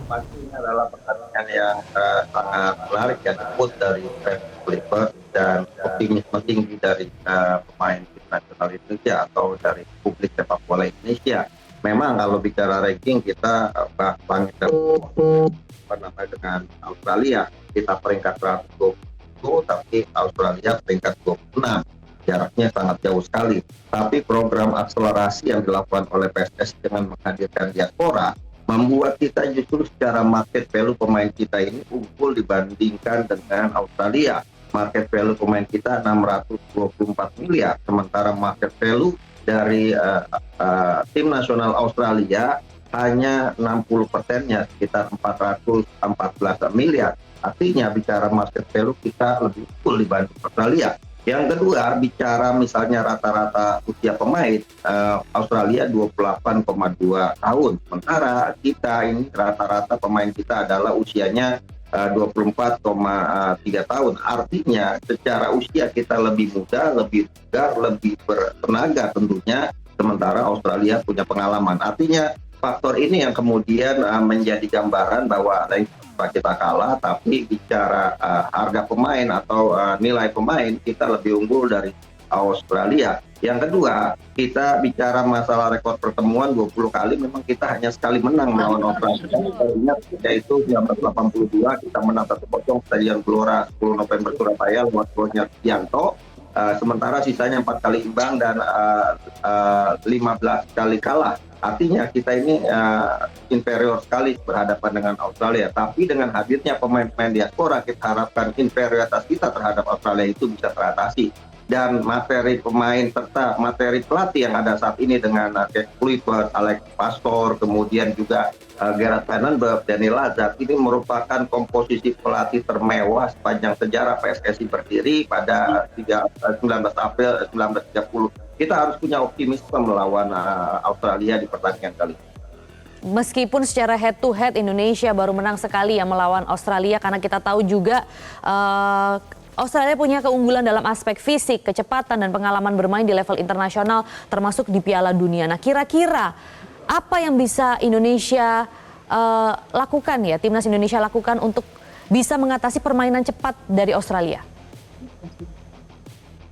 Pasti ini adalah pertandingan yang sangat menarik ya, debut dari Patrick Kluivert dan optimisme tinggi dari pemain tim nasional Indonesia atau dari publik sepak bola Indonesia. Memang kalau bicara ranking kita langit dan apa namanya dengan Australia, kita peringkat 120, tapi Australia peringkat 26. Jaraknya sangat jauh sekali. Tapi program akselerasi yang dilakukan oleh PSSI dengan menghadirkan diaspora membuat kita justru secara market value pemain kita ini unggul dibandingkan dengan Australia. Market value pemain kita 624 miliar, sementara market value dari tim nasional Australia hanya 60%-nya, sekitar 414 miliar. Artinya bicara market value kita lebih unggul dibanding Australia. Yang kedua, bicara misalnya rata-rata usia pemain, Australia 28,2 tahun. Sementara kita ini rata-rata pemain kita adalah usianya 24,3 tahun. Artinya secara usia kita lebih muda, lebih bugar, lebih bertenaga tentunya. Sementara Australia punya pengalaman. Artinya faktor ini yang kemudian menjadi gambaran bahwa kita kalah, tapi bicara harga pemain atau nilai pemain kita lebih unggul dari Australia. Yang kedua, kita bicara masalah rekor pertemuan 20 kali, memang kita hanya sekali menang melawan Australia. Kita ingat yaitu 1982 kita menang 1-0 Stadion Gelora 10 November Surabaya lewat golnya Yanto. Sementara sisanya 4 kali imbang dan 15 kali kalah. Artinya kita ini inferior sekali berhadapan dengan Australia. Tapi dengan hadirnya pemain-pemain diaspora, kita harapkan inferioritas kita terhadap Australia itu bisa teratasi. Dan materi pemain serta materi pelatih yang ada saat ini dengan Kluivert, Alex Pastor, kemudian juga Gerard Vandenberg, Dani Lazard, ini merupakan komposisi pelatih termewah sepanjang sejarah PSSI berdiri pada 19 April 1930. Kita harus punya optimisme melawan Australia di pertandingan kali ini. Meskipun secara head to head Indonesia baru menang sekali ya melawan Australia, karena kita tahu juga Australia punya keunggulan dalam aspek fisik, kecepatan, dan pengalaman bermain di level internasional termasuk di Piala Dunia. Nah, kira-kira apa yang bisa Indonesia lakukan ya, timnas Indonesia lakukan untuk bisa mengatasi permainan cepat dari Australia?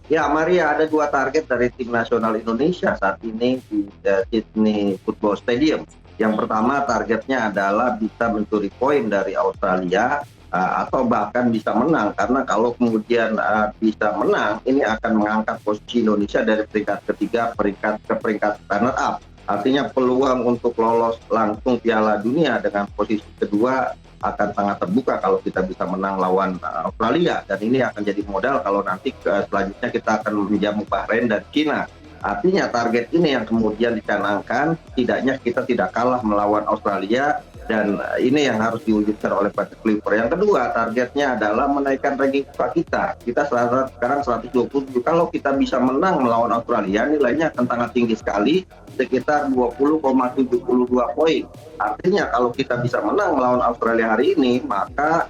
Ya, Maria, ada 2 target dari tim nasional Indonesia saat ini di Sydney Football Stadium. Yang pertama targetnya adalah bisa mencuri poin dari Australia atau bahkan bisa menang, karena kalau kemudian bisa menang ini akan mengangkat posisi Indonesia dari peringkat ketiga ke peringkat runner up. Artinya peluang untuk lolos langsung Piala Dunia dengan posisi kedua akan sangat terbuka kalau kita bisa menang lawan Australia, dan ini akan jadi modal kalau nanti selanjutnya kita akan menjamu Bahrain dan China. Artinya target ini yang kemudian dicanangkan, setidaknya kita tidak kalah melawan Australia, dan ini yang harus diwujudkan oleh Patrick Kluivert. Yang kedua, targetnya adalah menaikkan ranking FIFA kita. Kita sekarang 127. Kalau kita bisa menang melawan Australia, nilainya akan sangat tinggi sekali, sekitar 20,72 poin. Artinya kalau kita bisa menang melawan Australia hari ini, maka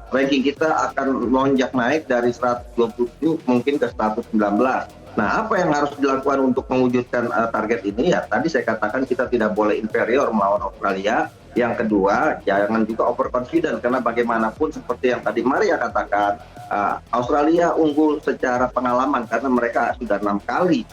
ranking kita akan melonjak naik dari 127 mungkin ke 119. Nah, apa yang harus dilakukan untuk mewujudkan target ini? Ya, tadi saya katakan kita tidak boleh inferior melawan Australia. Yang kedua, jangan juga overconfident, karena bagaimanapun seperti yang tadi Maria katakan, Australia unggul secara pengalaman karena mereka sudah 6 kali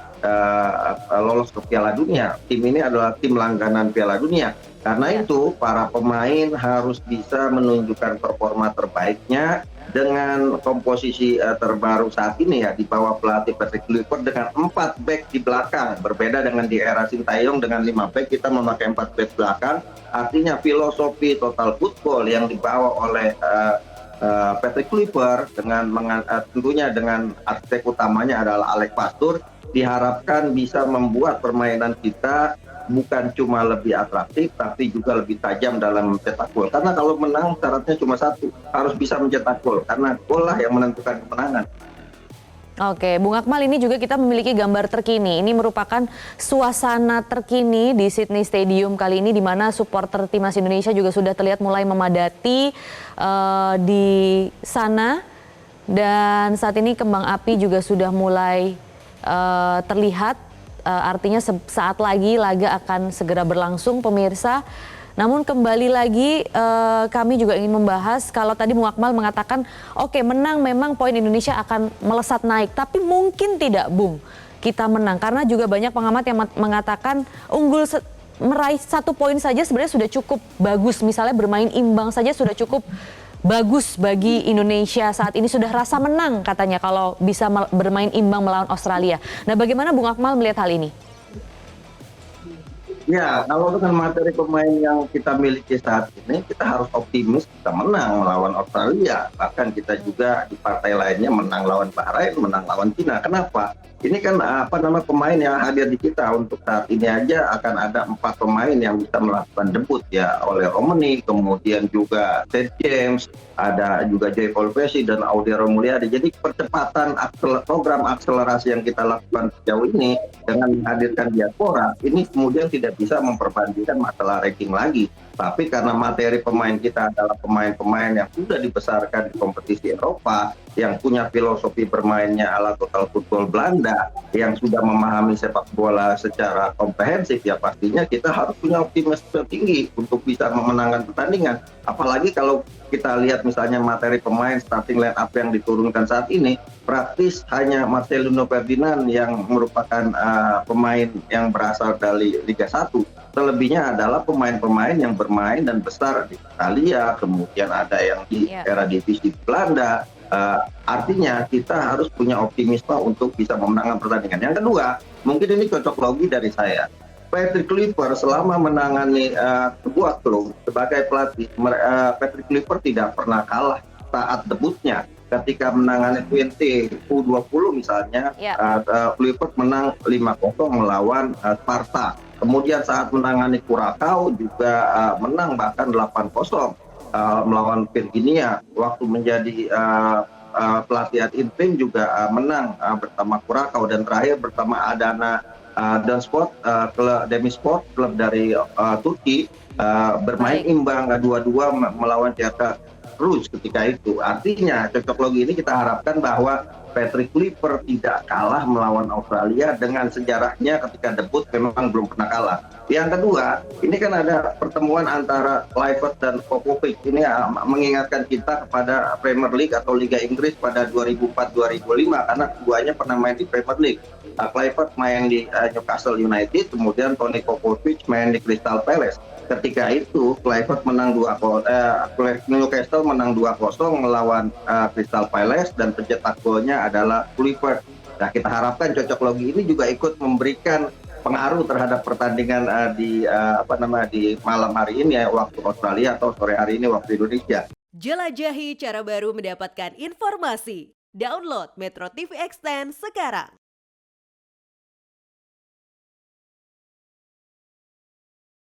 lolos ke Piala Dunia. Tim ini adalah tim langganan Piala Dunia. Karena itu, para pemain harus bisa menunjukkan performa terbaiknya dengan komposisi terbaru saat ini ya, di bawah pelatih Patrick Kluivert dengan 4 back di belakang. Berbeda dengan di era Sintayong dengan 5 back, kita memakai 4 back belakang. Artinya filosofi total football yang dibawa oleh Patrick Kluivert dengan tentunya dengan arsitek utamanya adalah Alex Pastur, diharapkan bisa membuat permainan kita bukan cuma lebih atraktif, tapi juga lebih tajam dalam mencetak gol. Karena kalau menang syaratnya cuma satu, harus bisa mencetak gol. Karena gol lah yang menentukan kemenangan. Oke, Bung Akmal, ini juga kita memiliki gambar terkini. Ini merupakan suasana terkini di Sydney Stadium kali ini, di mana supporter timnas Indonesia juga sudah terlihat mulai memadati di sana. Dan saat ini kembang api juga sudah mulai terlihat. Artinya saat lagi laga akan segera berlangsung, pemirsa. Namun kembali lagi kami juga ingin membahas kalau tadi Bung Akmal mengatakan oke menang memang poin Indonesia akan melesat naik, tapi mungkin tidak Bung kita menang karena juga banyak pengamat yang mengatakan meraih 1 poin saja sebenarnya sudah cukup bagus, misalnya bermain imbang saja sudah cukup bagus bagi Indonesia saat ini, sudah rasa menang katanya kalau bisa bermain imbang melawan Australia. Nah bagaimana Bung Akmal melihat hal ini? Ya, kalau dengan materi pemain yang kita miliki saat ini, kita harus optimis kita menang melawan Australia. Bahkan kita juga di partai lainnya menang lawan Bahrain, menang lawan Cina. Kenapa? Ini kan pemain yang hadir di kita untuk saat ini aja akan ada 4 pemain yang bisa melakukan debut ya, oleh Romani, kemudian juga Ted James, ada juga Joy Volpesi dan Audia Romuliade. Jadi percepatan program akselerasi yang kita lakukan sejauh ini dengan menghadirkan diaspora, ini kemudian tidak bisa memperbandingkan masalah ranking lagi. Tapi karena materi pemain kita adalah pemain-pemain yang sudah dibesarkan di kompetisi Eropa, yang punya filosofi bermainnya ala total football Belanda, yang sudah memahami sepak bola secara komprehensif, ya pastinya kita harus punya optimisme tinggi untuk bisa memenangkan pertandingan. Apalagi kalau kita lihat misalnya materi pemain starting line up yang diturunkan saat ini, praktis hanya Marcelino Ferdinand yang merupakan pemain yang berasal dari Liga 1. Selebihnya adalah pemain-pemain yang bermain dan besar di Italia, kemudian ada yang di era divisi Belanda. Artinya kita harus punya optimisme untuk bisa memenangkan pertandingan. Yang kedua, mungkin ini cocok logi dari saya. Patrick Kluivert selama menangani sebuah klub sebagai pelatih, Patrick Kluivert tidak pernah kalah saat debutnya. Ketika menangani Twente U20 misalnya, Kluivert menang 5-0 melawan Sparta. Kemudian saat menangani Curacao juga menang bahkan 8-0 melawan Virginia. Waktu menjadi pelatihan interim juga menang bersama Curacao, dan terakhir bersama Adana Demirspor, klub dari Turki, bermain imbang 2-2 melawan CSKA Rus ketika itu. Artinya cocok logi ini kita harapkan bahwa Patrick Kluivert tidak kalah melawan Australia dengan sejarahnya ketika debut memang belum pernah kalah. Yang kedua, ini kan ada pertemuan antara Kluivert dan Popovic. Ini mengingatkan kita kepada Premier League atau Liga Inggris pada 2004-2005 karena keduanya pernah main di Premier League. Kluivert main di Newcastle United, kemudian Toni Popovic main di Crystal Palace. Ketika itu Kluivert menang Newcastle menang 2-0 melawan Crystal Palace dan pencetak golnya adalah Kluivert. Nah, kita harapkan cocok logi ini juga ikut memberikan pengaruh terhadap pertandingan di malam hari ini ya, waktu Australia, atau sore hari ini waktu Indonesia. Jelajahi cara baru mendapatkan informasi. Download Metro TV Extend sekarang.